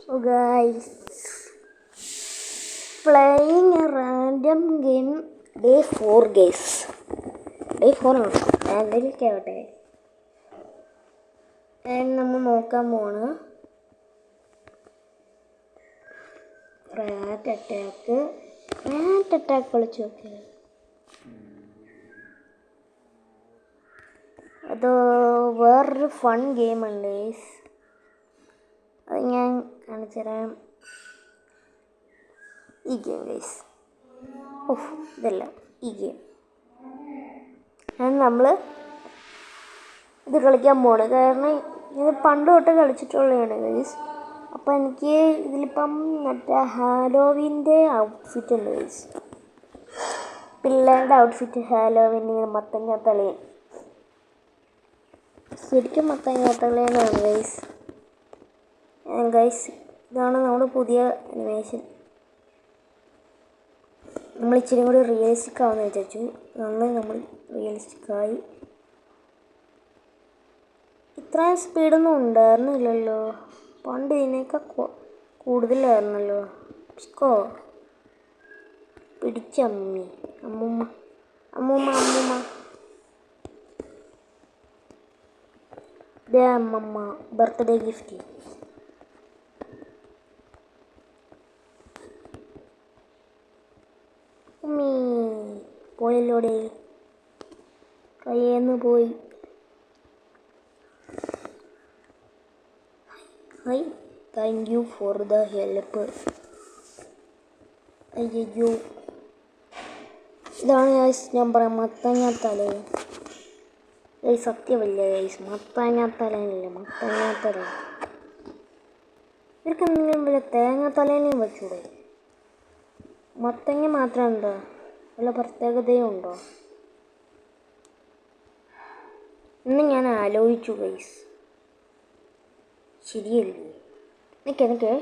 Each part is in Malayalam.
So guys, playing a random game day 4 guys. Day 4 ആണ്. എന്തെങ്കിലുമൊക്കെ ആവട്ടെ. നമ്മൾ നോക്കാൻ പോണ് റാറ്റ് അറ്റാക്ക് കളിച്ചു നോക്കിയത്. അത് വേറൊരു ഫൺ ഗെയിമുണ്ട് ഗൈസ്. അത് ഞാൻ കാണിച്ചു തരാം. ഈ ഗെയിം ഗൈസ്, ഇതല്ല ഈ ഗെയിം. നമ്മൾ ഇത് കളിക്കാൻ പോണ്. കാരണം ഇത് പണ്ട് തൊട്ട് കളിച്ചിട്ടുള്ളതാണ് ഗൈസ്. അപ്പോൾ എനിക്ക് ഇതിലിപ്പം മറ്റേ ഹാലോവിൻ്റെ ഔട്ട്ഫിറ്റ് ഉണ്ട് ഗൈസ്. പിള്ളേരുടെ ഔട്ട്ഫിറ്റ് ഹാലോവിന് മത്തങ്ങ തലയൻ. ശരിക്കും മത്തങ്ങ തലയനാണ് ഗൈസ്. ഗൈസ് ഇതാണ് നമ്മുടെ പുതിയ അനിമേഷൻ. നമ്മൾ ഇച്ചിരി കൂടി റിയലിസ്റ്റിക് ആവുമെന്ന് വിചാരിച്ചു. നമ്മൾ റിയലിസ്റ്റിക്കായി. ഇത്രയും സ്പീഡൊന്നും ഉണ്ടായിരുന്നില്ലല്ലോ. പണ്ട് ഇതിനേക്കാൾ കൂടുതലായിരുന്നല്ലോ. പിടിച്ചമ്മി അമ്മൂമ്മ ദേ അമ്മമ്മ ബർത്ത്ഡേ ഗിഫ്റ്റ്. പോയല്ലോടെ, കയ്യേന്ന് പോയി. High, thank you for the help. അയ്യോ, ഇതാണ് ഗൈസ് ഞാൻ പറയാം മത്തങ്ങ തലയൻ. ഗൈസ് സത്യമല്ല ഗൈസ്, മത്തങ്ങ തലയനല്ല, മത്തങ്ങ തലയൻ. ഇവർക്ക് എന്തെങ്കിലും വല്ല തേങ്ങ തലേനേയും വെച്ചൂടെ? മത്തങ്ങ മാത്രം ഉണ്ടോ? വല്ല പ്രത്യേകതയും ഉണ്ടോ എന്ന് ഞാൻ ആലോചിച്ചു ഗൈസ്. ശരിയല്ലേ? നിൽക്കേ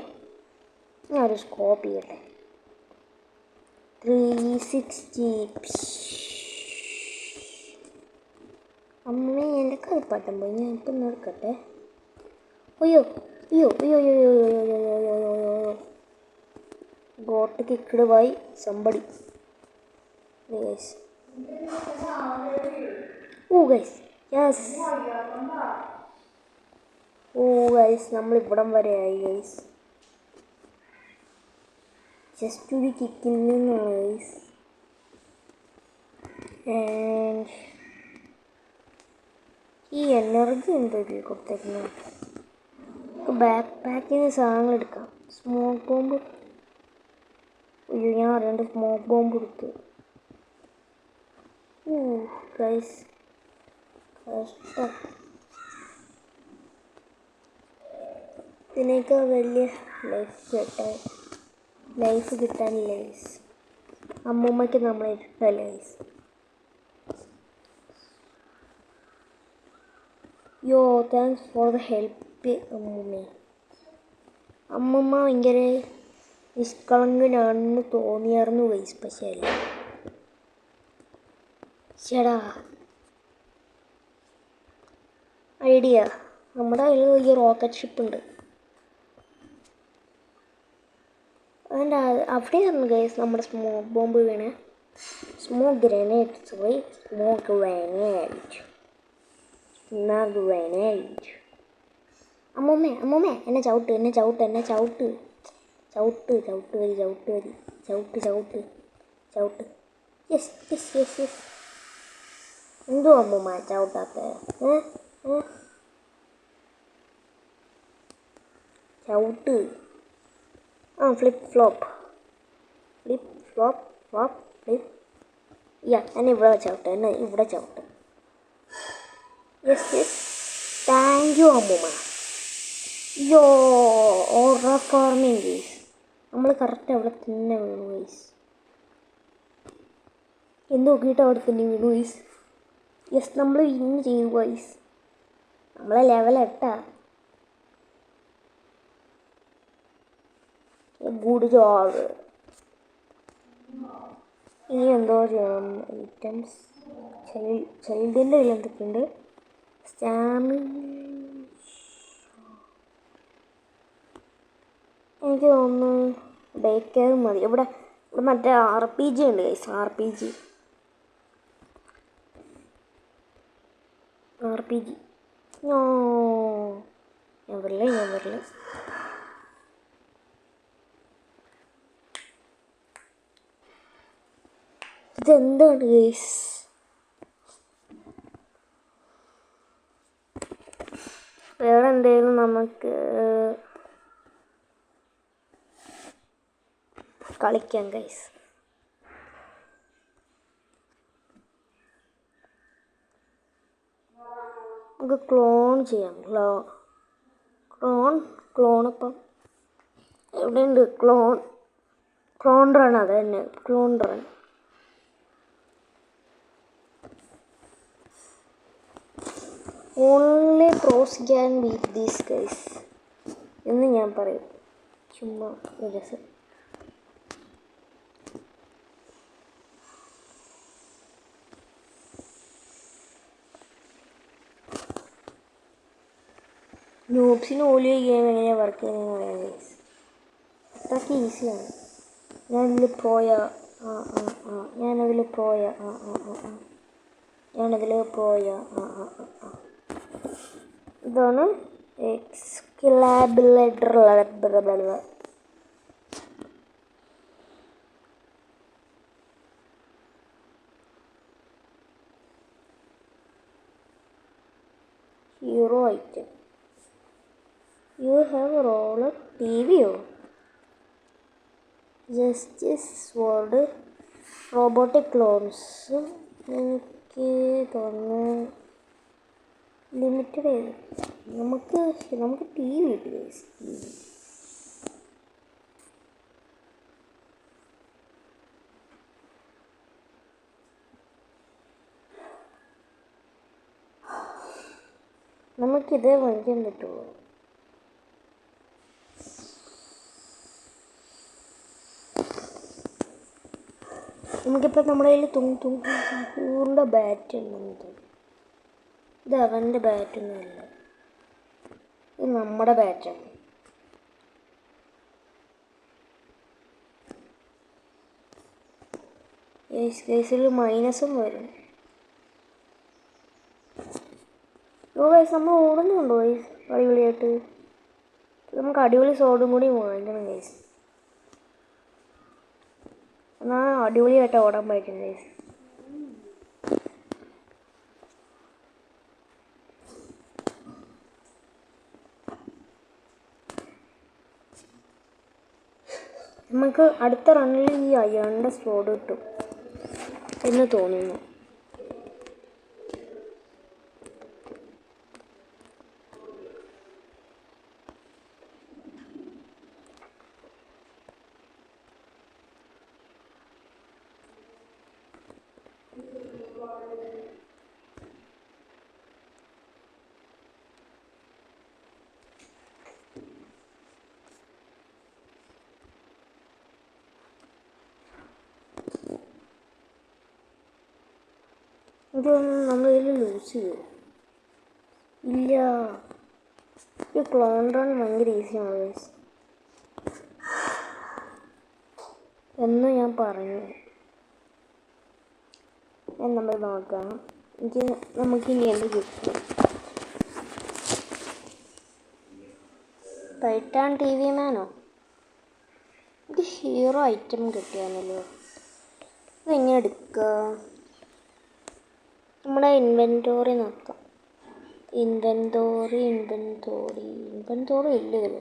ഞാനൊരു സ്കോപ്പ് ചെയ്യട്ടെ. 360. അമ്മേ എൻ്റെ കളിപ്പാട്ടം പോയി. ഞാൻ ഇപ്പം നോക്കട്ടെ. അയ്യോ got kicked by somebody. Guys. Guys. Yes. Guys, നമ്മൾ ഇവിടം വരെ ആയി ഗൈസ്. ജസ്റ്റ് ഒരു കിക്കിൽ നിന്നാണ് ഗൈസ്. ഈ എനർജി എന്തൊക്കെ കൊടുത്തേക്കുന്നത്? ബാക്ക് പാക്കിൽ നിന്ന് സാധനങ്ങൾ എടുക്കാം. Smoke bomb. അയ്യോ, ഞാൻ അറിയാണ്ട് സ്മോക്ക് ബോംബ് എടുത്തു. ഗൈസ് കഷ്ടം. ഇതിനേക്കാൾ വലിയ ലൈഫ് കിട്ടാനില്ല ഗൈസ്. അമ്മൂമ്മയ്ക്ക് നമ്മളെ ഇഷ്ടമല്ല guys. Thanks for the help അമ്മൂമ്മ ഭയങ്കര നിഷ്കളങ്കനാണെന്ന് തോന്നിയായിരുന്നു ഗൈസ്. പക്ഷേ അല്ല. ചേടാ ഐഡിയ, നമ്മുടെ കയ്യിൽ ഈ റോക്കറ്റ് ഷിപ്പ് ഉണ്ട്. അതിൻ്റെ അവിടെയായിരുന്നു ഗൈസ് നമ്മുടെ സ്മോക്ക് ബോംബ് വീണേ. Smoke grenade. അമ്മൂമ്മേ എന്നെ ചവിട്ട്. യെസ്. എന്തോ അമ്മൂമ്മ ചവിട്ടാത്ത? ചവിട്ട്. Flip flop. എന്നെ ഇവിടെ ചവിട്ട്. യെസ്. താങ്ക് യു അമ്മൂമ്മ. Order farming guys. നമ്മൾ കറക്റ്റ് അവിടെ തന്നെ വീണു ഗൈസ്. എന്ത് നോക്കിയിട്ട് അവിടെ തന്നെ വീണു ഗൈസ്. യെസ്, നമ്മൾ ഇന്ന് ചെയ്തു ഗൈസ്. നമ്മളെ ലെവൽ 8. Good job. ഇനി എന്തോ ചെയ്യണം. ഐറ്റംസ് ചൈൽഡിൻ്റെ കയ്യിൽ എന്തൊക്കെയുണ്ട്? സ്റ്റാമിന. എനിക്ക് തോന്നുന്നു ഡേ കെയർ മതി. ഇവിടെ മറ്റേ RPG ഉണ്ട് ഗൈസ്. RPG നോ, ഞാൻ വരില്ല. ഇതെന്താണ് ഗൈസ്? വേറെ എന്തെങ്കിലും നമുക്ക് കളിക്കാം ഗൈസ്. നമുക്ക് ക്ലോൺ ചെയ്യാം. ക്ലോൺ ഇപ്പം എവിടെയുണ്ട്? Clone run. അത് തന്നെ, clone run. Only pros can beat these guys എന്ന് ഞാൻ പറയും. ചുമ്മാ ഒരു രസം. നോബ്സിന് പോലും ഈ ഗെയിം എങ്ങനെയാണ് വർക്ക് ചെയ്യുന്നതെന്ന് പറയാം ഗൈസ്. അത്രയ്ക്ക് ഈസിയാണ്. ഞാനതിൽ പോയ ഇതാണ് എക്സ്ക്ലാബിലേറ്റർ. Hero item. You have roller ടിവിയോ? Justice sword, robotic clones. എനിക്ക് തോന്നുന്നു ലിമിറ്റഡ്. നമുക്ക് ടി വി കിട്ടി. നമുക്കിത് വാങ്ങിക്കാൻ പറ്റുമോ? നമുക്കിപ്പോൾ നമ്മുടെ കയ്യിൽ തൂറിൻ്റെ ബാറ്റ് ഉണ്ടെന്ന് തോന്നുന്നു. ഇത് അവൻ്റെ ബാറ്റൊന്നുമല്ല, ഇത് നമ്മുടെ ബാറ്റാണ്. കേസിൽ മൈനസും വരും. നമ്മൾ ഓടുന്നുണ്ടോ ഗൈസ് അടിപൊളിയായിട്ട്? നമുക്ക് അടിപൊളി സോഡും കൂടി വാങ്ങിക്കണം ഗൈസ്. എന്നാൽ അടിപൊളിയായിട്ട് ഓടാൻ പറ്റും ഗൈസ്. നമുക്ക് അടുത്ത റണ്ണിൽ ഈ അയാളുടെ സ്പോഡ് കിട്ടും എന്ന് തോന്നുന്നു. ഇതൊന്നും നമ്മളിതിൽ ലൂസ് ചെയ്യും ഇല്ല. ഈ ക്ലോൺ റൺ ഭയങ്കര ഈസിയാണ് ഗൈസ് എന്ന് ഞാൻ പറഞ്ഞു. നമ്മൾ നോക്കാം. നമുക്കിനി എന്ത് കിട്ടും? Titan TV മാനോ? ഇത് ഹീറോ ഐറ്റം കിട്ടിയാണല്ലോ. ഇതെങ്ങനെ എടുക്കുക? നമ്മുടെ ഇൻവെൻറ്റോറി നോക്കാം. ഇൻവെൻറ്റോറി ഇല്ല ഇതിൽ.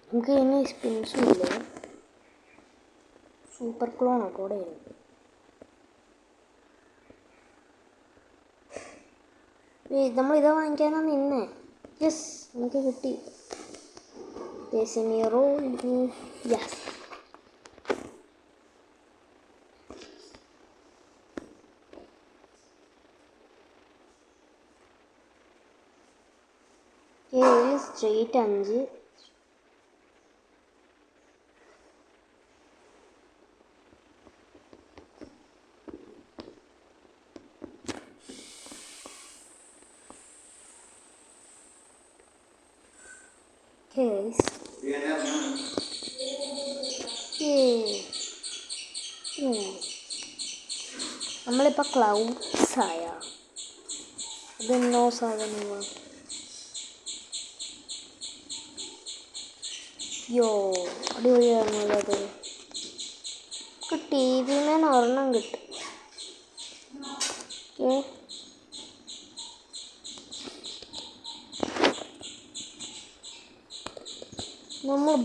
നമുക്ക് ഇനി സ്പിൻസും ഇല്ല. സൂപ്പർ ക്ലോൺ ഒക്കെ ഇവിടെ ഉണ്ട്. നമ്മളിതാ വാങ്ങിക്കാനാണ് നിന്നേ. യെസ്, നമുക്ക് കിട്ടി. കേസിമിറോ. Yes, straight 5. കേസ് നമ്മളിപ്പോൾ ക്ലൗഡ്സ് ആയ ഇതെന്നോ സാധനമാണ്. യോ അടിപൊളിയാണുള്ളത്. ടി വിമേന്ന് ഒരെണ്ണം കിട്ടും. ഓക്കെ, നമ്മൾ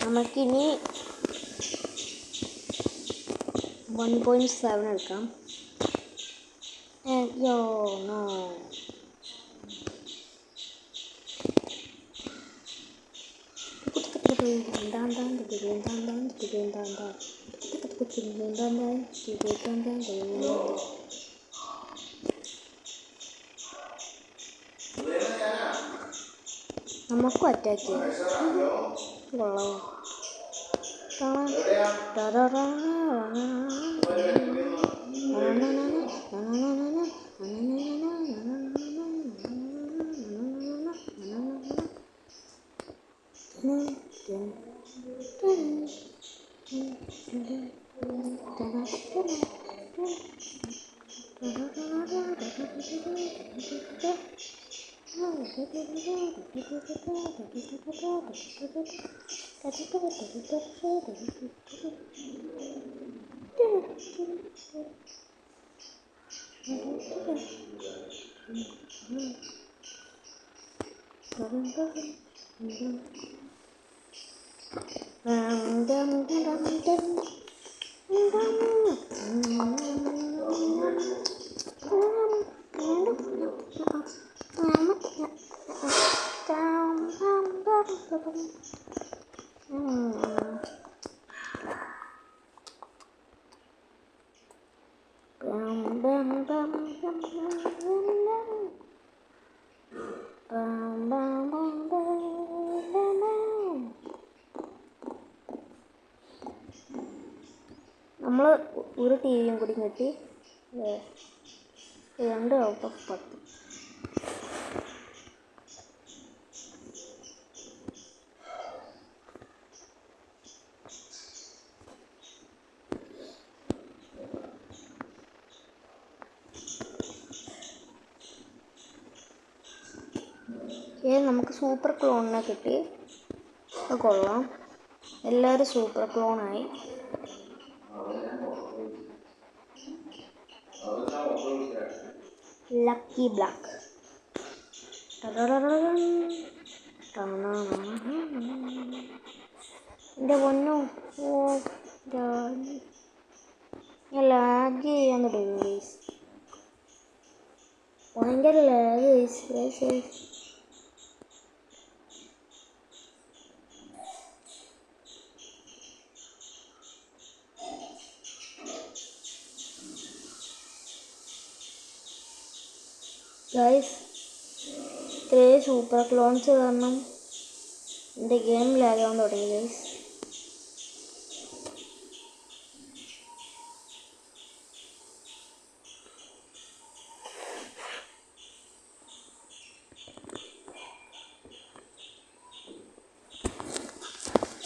നമുക്കിനി 1.7 എടുക്കാം. യോ നോ, നമുക്കും അറ്റാക്ക് ചെയ്യാം. കൊള്ളാം. നമ്മൾ ഒരു ടി വിയും കൂടി കിട്ടി. 2 ഔട്ട് ഓഫ് 10. നമുക്ക് സൂപ്പർ ക്ലോണിനെ കിട്ടി. അത് കൊള്ളാം. എല്ലാവരും സൂപ്പർ ക്ലോണായി. Lucky black. എൻ്റെ പൊന്നു, ഞാൻ ലാഗ് ചെയ്യാൻ തുടങ്ങി ഗൈസ്. ഭയങ്കര ലാഗ് ഗൈസ്. ഗൈസ്, ഇത്രയും സൂപ്പർ ക്ലോൺസ് കാരണം എൻ്റെ ഗെയിം ലാഗാൻ തുടങ്ങി ഗൈസ്.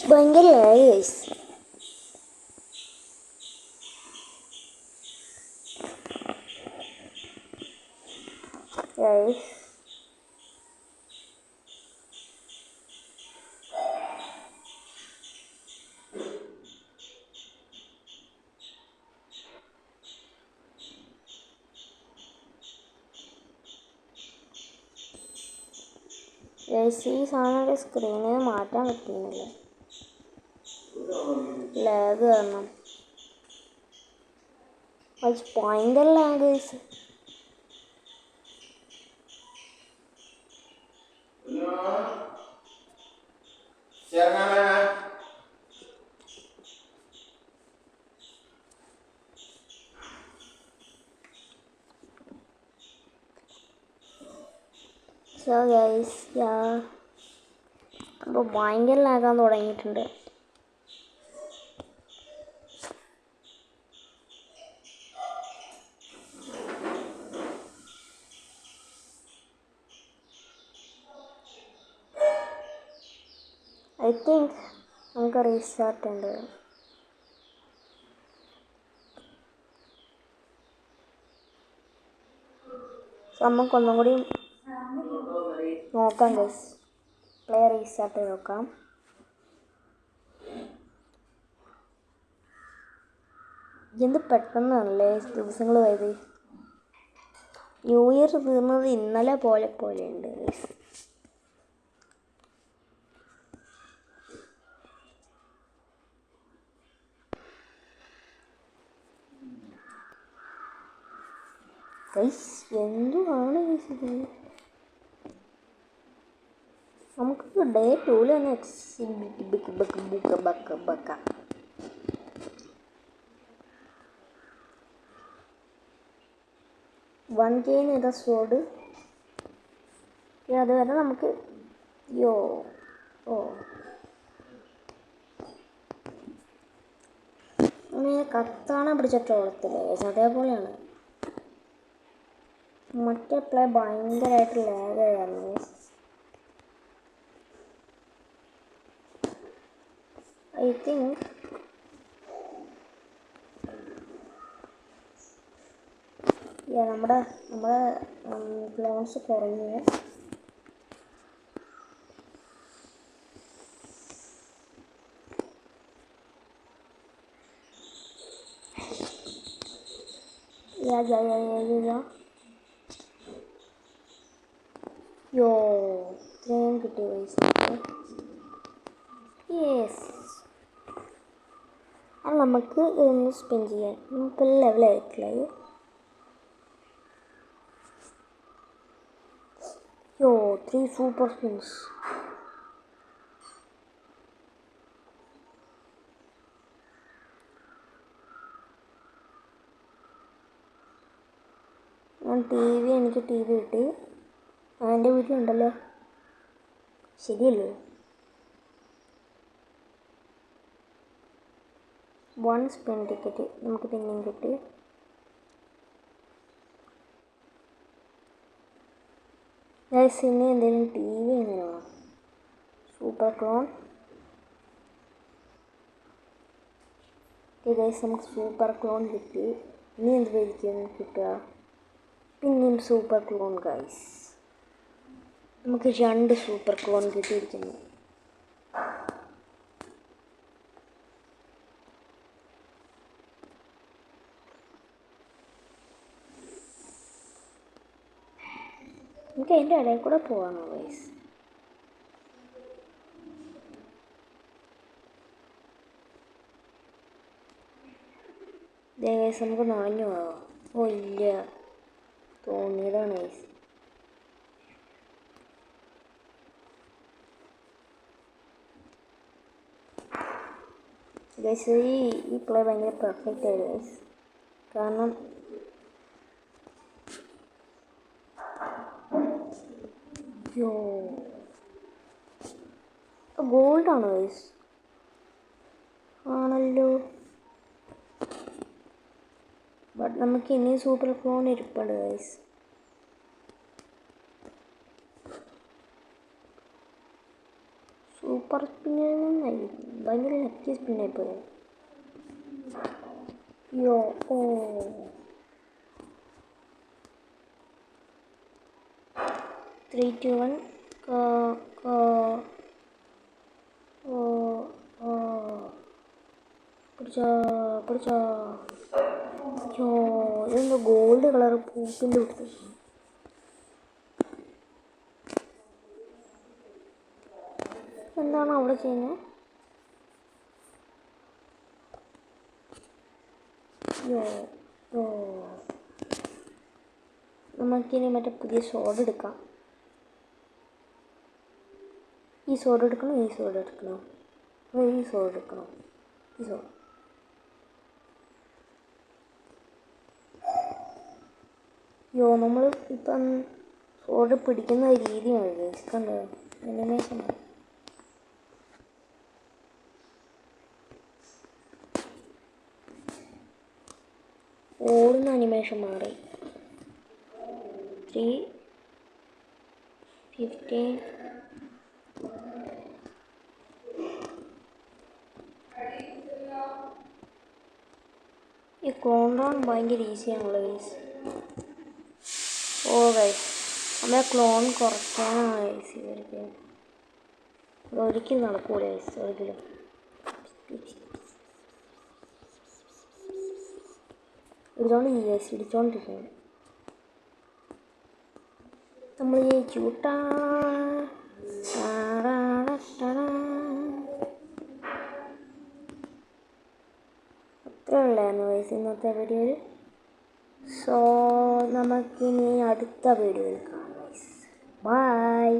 ഭയങ്കര ലാഗ് ഗൈസ്. ഈ സാധനം സ്ക്രീനിൽ മാറ്റാൻ പറ്റുന്നില്ല. ലാഗ് കാരണം ഭയങ്കര ലാഗ്. സോ ഗൈസ് അപ്പോൾ ഭയങ്കര ലാഗാൻ തുടങ്ങിയിട്ടുണ്ട്. ഐ തിങ്ക് നമുക്ക് റീസ്റ്റാർട്ട് ഉണ്ട്. നമുക്കൊന്നും കൂടി നോക്കാം ഗൈസ്. പ്ലേ റീസ്റ്റാർട്ട് ചെയ്ത് നോക്കാം. എന്ത് പെട്ടെന്നാണല്ലേ ദിവസങ്ങൾ പോയത്. ന്യൂ ഇയർ തീർന്നത് ഇന്നലെ പോലെയുണ്ട് ഗൈസ്. എന്തുവാണ് ഇത്? നമുക്ക് ഡേ 2 തന്നെ $1K ഏതാ സ്കോഡ്. അതുവരെ നമുക്ക് കത്താണ പിടിച്ചിട്ട് ഓളത്തില്ലേ അതേപോലെയാണ്. മറ്റേ പ്ലേ ഭയങ്കരമായിട്ട് ലാഗായിരുന്നു. ഐ തിങ്ക് നമ്മുടെ ക്ലോൺസ് കുറഞ്ഞു. ഇത്രയും കിട്ടിയ പൈസ. അത് നമുക്ക് ഇതൊന്ന് സ്പെൻഡ് ചെയ്യാം. നമുക്ക് ലെവലായിരിക്കില്ല. 3 സൂപ്പർ സ്പിൻസ്. എനിക്ക് ടി വി കിട്ടി. എൻ്റെ വീട്ടിലുണ്ടല്ലോ. ശരിയല്ലേ? 1 സ്പിൻ ടിക്കറ്റ് നമുക്ക് പിന്നെയും കിട്ടി. ഇനി എന്തെങ്കിലും ടി വി എങ്ങനെയാണോ? Super clone. നമുക്ക് സൂപ്പർ ക്ലോൺ കിട്ടി. ഇനി എന്ത് പേരിക്കും കിട്ടുക? പിന്നെയും സൂപ്പർ ക്ലോൺ ഗൈസ്. നമുക്ക് 2 സൂപ്പർ ക്ലോൺ കിട്ടിയിരിക്കുന്നു. നമുക്ക് അതിൻ്റെ ഇടയിൽ കൂടെ പോകാമോ ഗൈസ്? ഗൈസ് നമുക്ക് നുഴഞ്ഞു പോകാം. ഇല്ല, തോന്നിയതാണ് ഗൈസ്. ഗൈസ് ഈ പ്ലേ ഭയങ്കര പെർഫെക്റ്റ് ആയിരുന്നു ഗൈസ്. കാരണം ഗോൾഡാണോ ഗൈസ്? ആണല്ലോ. ബട്ട് നമുക്ക് ഇനി സൂപ്പർ ക്ലോൺ ഇരിപ്പുണ്ട് ഗൈസ്. സൂപ്പർ സ്പിന്നായി ഭയങ്കര ലക്കി സ്പിന്നായി പോയി. 3, 2, 1. പിടിച്ചോ. ഇതെന്തോ ഗോൾഡ് കളർ പൂപ്പിൻ്റെ കൊടുത്ത്. എന്താണ് അവിടെ ചെയ്യുന്നത്? യോ യോ നമുക്കിനി മറ്റേ പുതിയ സോഡ് എടുക്കാം. ഈ സോഡ് എടുക്കണോ ഈ സോഡ് എടുക്കണോ? ഈ സോഡ് എടുക്കണോ? ഈ സോഡ് യോ നമ്മൾ ഇപ്പം സോഡ് പിടിക്കുന്ന രീതിയാണ് കണ്ടോ അനിമേഷൻ. ഓടുന്ന അനിമേഷൻ മാറി. 3:15 ഈ ക്ലോൺ ഡൗൺ ഭയങ്കര ഈസിയാണല്ലോ ഗൈസ്. ഓ ഗൈസ് നമ്മളെ ക്ലോൺ കുറയ്ക്കാനാണ് ഗൈസ് ഇവർക്ക്. ഒരിക്കലും നടക്കൂല ഗൈസ്, ഒരിക്കലും. ഇടിച്ചോണ്ടിരിക്കുന്നു നമ്മൾ ജയിച്ചു. അത്രേ ഉള്ളായിരുന്നു ഗൈസ് ഇന്നത്തെ വീഡിയോയിൽ. സോ നമുക്കിനി അടുത്ത വീഡിയോയിൽ കാണാം ഗൈസ്. ബൈ.